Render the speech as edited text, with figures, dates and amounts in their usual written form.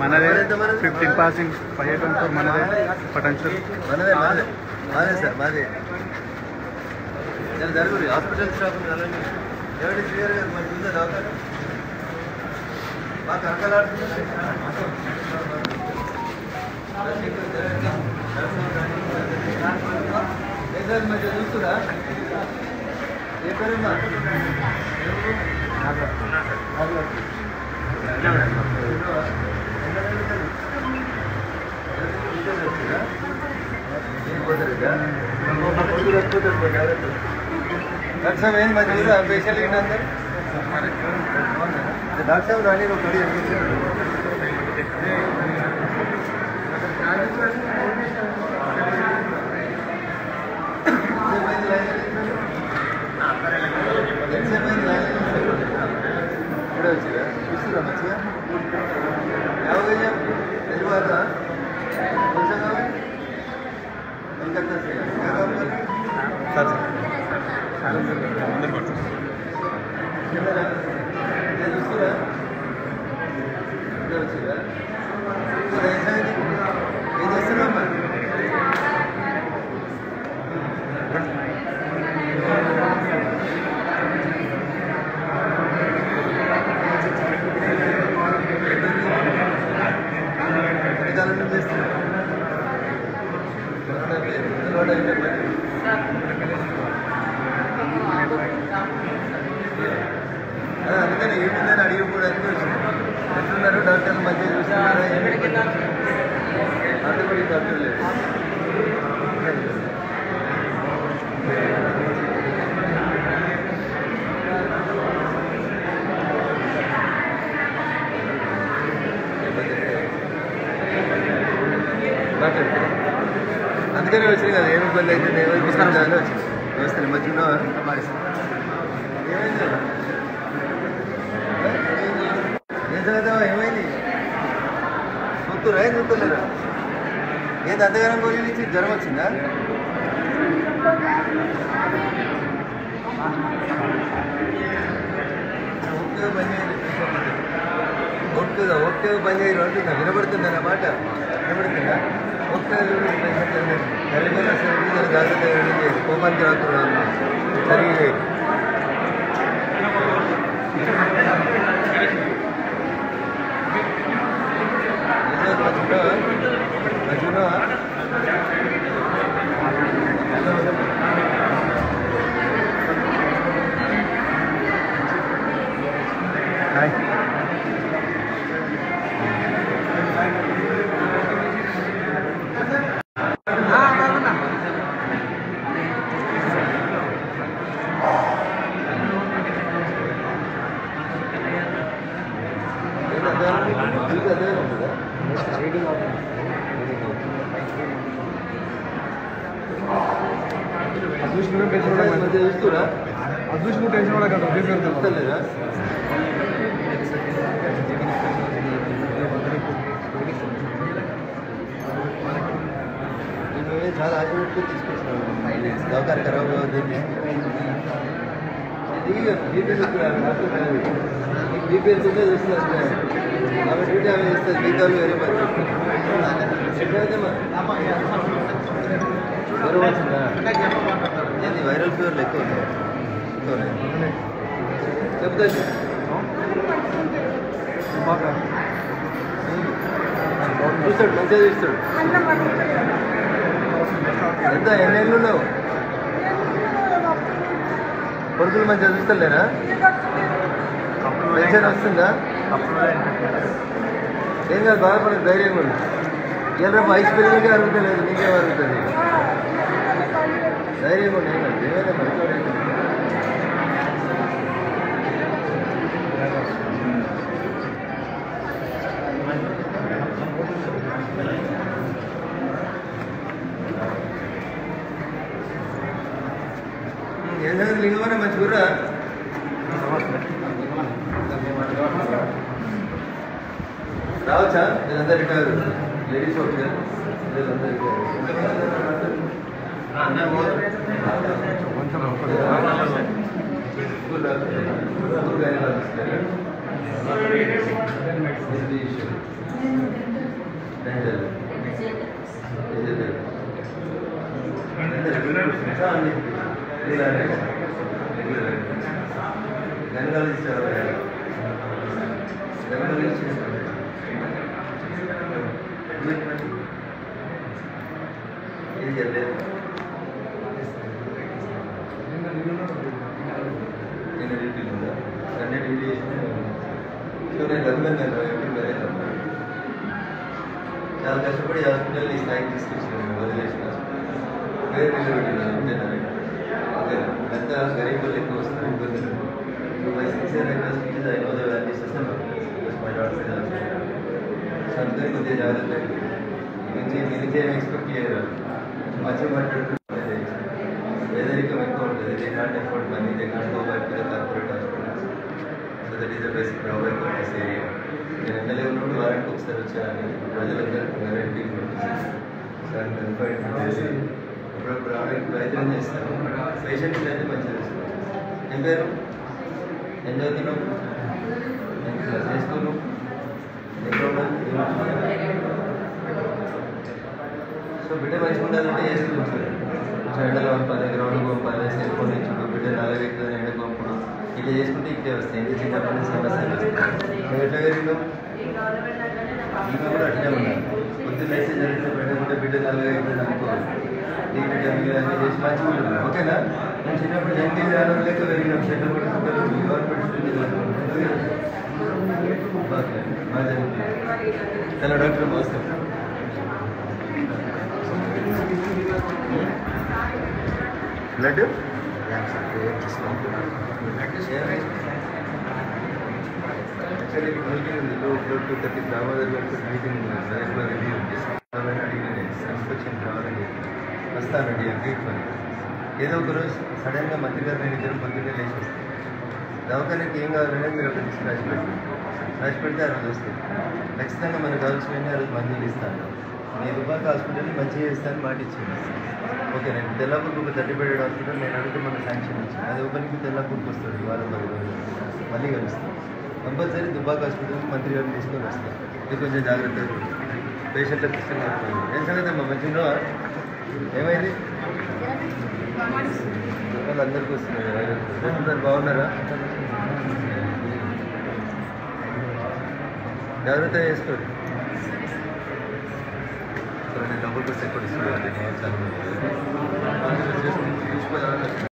మనదే 15 పాసింగ్ 584 మనదే పొటెన్షియల్ మనదే మాదే సార్ మాదే నేను జరుగుతుంది హాస్పిటల్ స్టాఫ్ ఎవరి క్లియర్ మనకి ఉందా దవాఖాన బాగా కరకలాడుతుంది సార్ మంచిగా చూస్తురా ఏ పేరమ్మా डॉक्टर साहब ಏನು ಮಜೂರ ಸ್ಪೆಷಲ್ ಏನಂದ್ರೆ ಡಾಕ್ಟರ್ ಸಾಹೇಬ್ ರಾಣಿ ನೋಡಿ ఇక్కడ వచ్చిరా చూస్తురా మంచిగా యావగా తెలియదా కొంచెం కలకత్తా సార్ ఏం చేస్తున్నామ్మా ఎన్నికాలం చేస్తున్నా అందుకని ఏమిందని అడిగిపోవడానికి ఎట్లున్నారు డాక్టర్లు మధ్య చూస్తున్నారా ఆర్థోపెడిక్ డాక్టర్ లేదు డాక్టర్ అందుకనే వచ్చింది కదా ఏమి ఇబ్బంది అయితే నేను వచ్చింది వ్యవస్థలు మధ్యలో ఏమైంది ఏం చదువుతావా ఏమైంది చూస్తురా ఏం చూస్తలేరా ఏది అంతగానం గోళీలు ఇచ్చి జ్వరం వచ్చిందా ఓకే పని చేయరు అంటుందా వినబడుతుందా నా మాట వినబడుతుందా ఓకే జాగ్రత్త కోపానికి రాకుండా సరిగ్గా మజునా చూస్తురా అదృష్టం టెన్షన్ కూడా కదా చెప్తలేదా నేను చాలా ఆశపెట్టుకుని తీసుకొచ్చినాను దవాఖాన ఖరాబ్ దీన్ని బీపీ బీపీ ఎంత ఉందో చూస్తున్నా ఆమె డ్యూటీ ఆమె చేస్తుంది జీతాలు వేరే మరి జ్వరం వచ్చిందా ఏంది వైరల్ ఫీవర్లు ఎక్కువ చెప్తా చూస్తాడు మంచిగా చూస్తాడు ఎంత ఎన్నేళ్ళు ఉన్నావు కొడుకులు మంచిగా చూస్తలేరా పెన్షన్ వస్తుందా ఏం కాదు బాధపడదు ధైర్యంగా ఉంది ఇలా రేపు ఐస్ పిల్లలకి అరుగుతలేదు నీకేం అరుగుతుంది ధైర్యంగా ఉంది ఏమైనా మంచిగా ఏం సంగతి లింగమన్నా మంచి గుర్రా రావచ్చా వీళ్ళందరూ రిటైర్ లేడీస్ ఆఫీసర్ వీళ్ళందరూ చాలా కష్టపడి హాస్పిటల్ ఈ స్థాయికి తీసుకొచ్చాను వదిలేసిన వేరే అంతా గరీబ్ వాళ్ళు ఎక్కువ వస్తారు ఇబ్బంది my sincere request I know the value system my doctor అందుకని కొద్దిగా జాగ్రత్త దీనికి ఏమి ఎక్స్పెక్ట్ చేయరు మంచిగా మాట్లాడుకుంటే పేదరికం ఎక్కువ ఉంటుంది they not afford money they not go back to the corporate hospitals so that is the basic drawback of this area నేను ఎమ్మెల్యే ఉన్నప్పుడు వారానికి ఒకసారి వచ్చాను ప్రజలందరూ గ్యారెంటీ సార్ కన్ఫైడ్ అప్పుడప్పుడు రావడానికి ప్రయత్నం చేస్తాను పేషెంట్స్ అయితే మంచిగా చూస్తాను ఏం పేరు ఏం చదువుతున్నావు నేను క్లాస్ చేసుకోను సో బిడ్డ మంచిగా ఉండాలంటే చేసుకుంటారు ఎండలో పంపాలి గ్రౌండ్ పంపాలి సెల్ ఫోన్ ఇచ్చుడు బిడ్డ నలభై ఎక్కుతుంది ఎండ పంపుడు ఇట్లా చేసుకుంటే ఇట్లే వస్తాయి ఎందుకు చిన్నప్పటి నుంచి సమస్యలు నువ్వు ఎట్లా పెరిగినావు ఇంకా కూడా అట్లే ఉన్నాను పొద్దున్న అయితే జరిగిన పెట్టకుంటే బిడ్డ నలభై ఎక్కుతుంది అనుకోవాలి నీ బిడ్డ మీరు అన్నీ చేసి మంచిగా ఉంటుంది ఓకేనా నేను చిన్నప్పుడు జంటీ జాగ్రత్త లెక్క పెరిగినాం సెంటర్ పడుతుంటారు గవర్నమెంట్ హలో డాక్టర్ నమస్తే బ్లడ్ యాక్చువల్లీ మీటింగ్ ఉంది లో 2:30 దామోదర్ గారితో మీటింగ్ ఉంది రెగ్యులర్ రివ్యూ చేస్తాను అడిగిన ఇన్స్పెక్షన్ కావాలని వస్తానండి అగ్రీడ్ పని ఏదో ఒకరోజు సడన్గా మంత్రి గారు నేను ఇద్దరు పొద్దున్నే లేచి వస్తాను దవాఖానకి ఏం కావాలనేది మీరు ఒక లిస్ట్ రాసి పెడితే ఆ రోజు వస్తుంది ఖచ్చితంగా మనకు కావాల్సినవి ఆ రోజు మందులు ఇస్తాను నేను దుబాక్ హాస్పిటల్ని మంచిగా ఇస్తాను మాట ఇచ్చింది ఓకే నేను తెల్లాపూర్కి ఒక 30 హాస్పిటల్ నేను అడిగితే మన శాంక్షన్ ఇచ్చింది అది ఓపెన్కి తెల్లాపూర్కి వస్తుంది వారం 10 రోజులు మళ్ళీ కలుస్తాను కంపల్సరీ దుబాక్ హాస్పిటల్కి మంత్రి గారిని తీసుకొని వస్తాను ఇది కొంచెం జాగ్రత్తగా పేషెంట్లకు ఇష్టంగా ఏం సంగతి అమ్మా మంచిగా ఏమైంది వాళ్ళు అందరికీ వస్తున్నారు బాగున్నారా జాగ్రత్త చేసుకోండి నేను డబ్బులు కూడా ఎక్కువ ఇస్తున్నాను